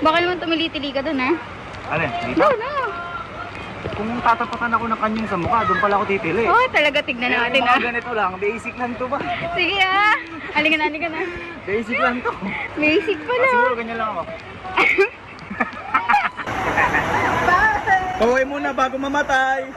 Baka naman tumili-tili ka dun, ha? Ano eh? Dito? No. Kung tatapatan ako ng kanyang sa mukha, doon pala ako titili. Oh, talaga tignan natin, ha? Ganito lang, basic lang to ba? Sige, ha? Halika na. Basic lang to. Basic pala. Siguro ganyan lang ako. Kaway muna bago mamatay.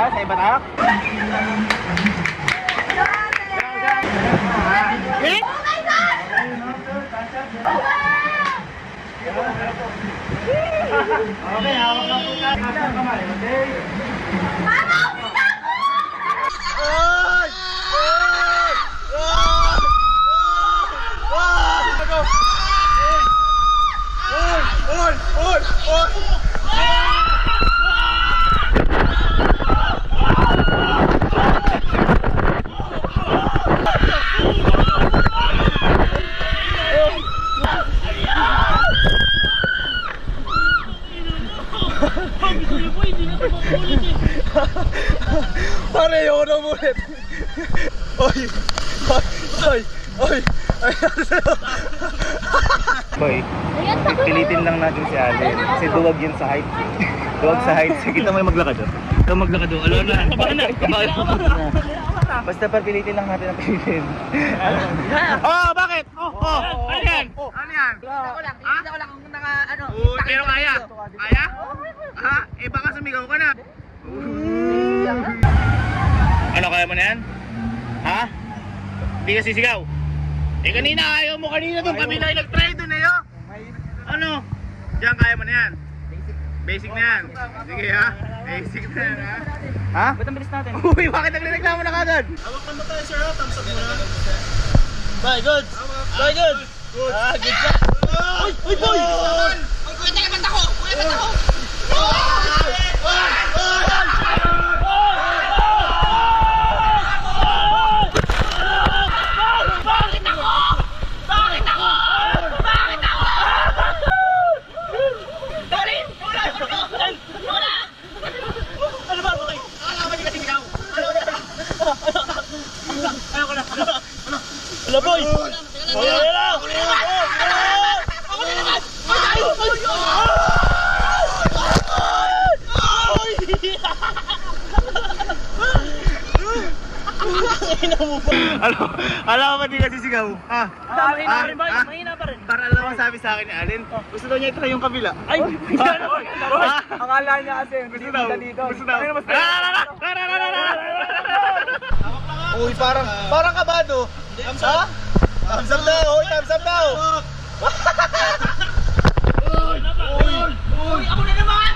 Sa iba tayo? Okay, hawak lang po tayo. Nasa kamay, okay? Pare, yun na ulit. Boy, pilitin lang natin si Allen. Kasi duwag yun sa height. Duwag sa height. Sige, kita mo yung maglakad doon. Ito maglakad doon. Basta pilitin lang natin ang pilitin. Oh, bakit? Ano yan? Ano yan? Hindi ko lang kung ano. Pero kaya? Kaya? Ha? Eh baka sumigaw ka na. Ano, kaya mo na yan? Ha? Hindi ka sisigaw? Eh kanina ayaw mo kanina doon. Kami na nag-try doon eh. Ano? Diyan kaya mo na yan? Basic na yan. Sige ha? Basic na yan ha? Ha? Ba't ang bilis natin? Uy, bakit nagreklamo na kagad? Hawakan mo tayo sir ha, thumbs up muna. Bye, good. Bye, good. Ah, good job. Uy, boy! Kuya, teka, ba't ako? Kuya, ba't ako? Hello, boy! Alam mo ba di kasi sigaw? Ha? Mahina pa rin. Para alam mo sabi sa akin ni Allen, gusto daw niya i-try yung kabila. Ay! Akala niya kasi Gusto daw. Gusto daw. Uy, parang kabado. Thumbs up. Thumbs up daw. Uy, thumbs up daw. Uy, ako na naman!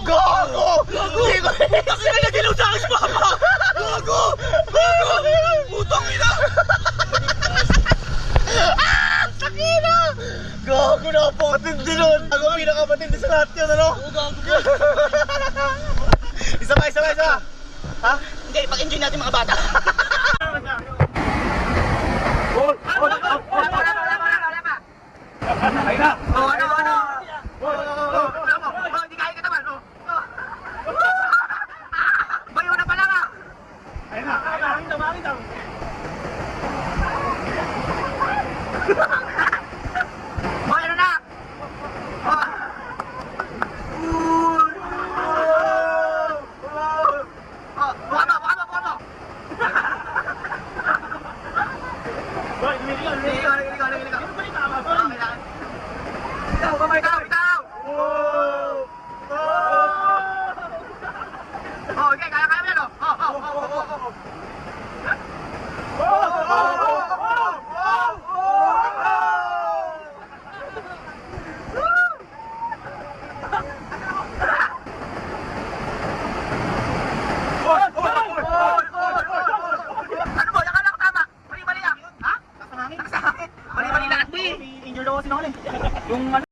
Gago! Kasi na nagilaw sa akin si Papa! Gago! Putang ina! Sakina! Gago, napakatindi nun! Gago, pinakamatindi sa lahat yun, ano? Oo, gago. Isa pa! Ha? Hindi, pag-enjoy natin mga bata. Wala pa. Ay na! Ano? Hindi kaya ka naman, Bayo na pala nga. Ay na! Makita. Ano na? Buka mo. Ikaw! Okay, kaya mo yan, sinungaling. Yung ano,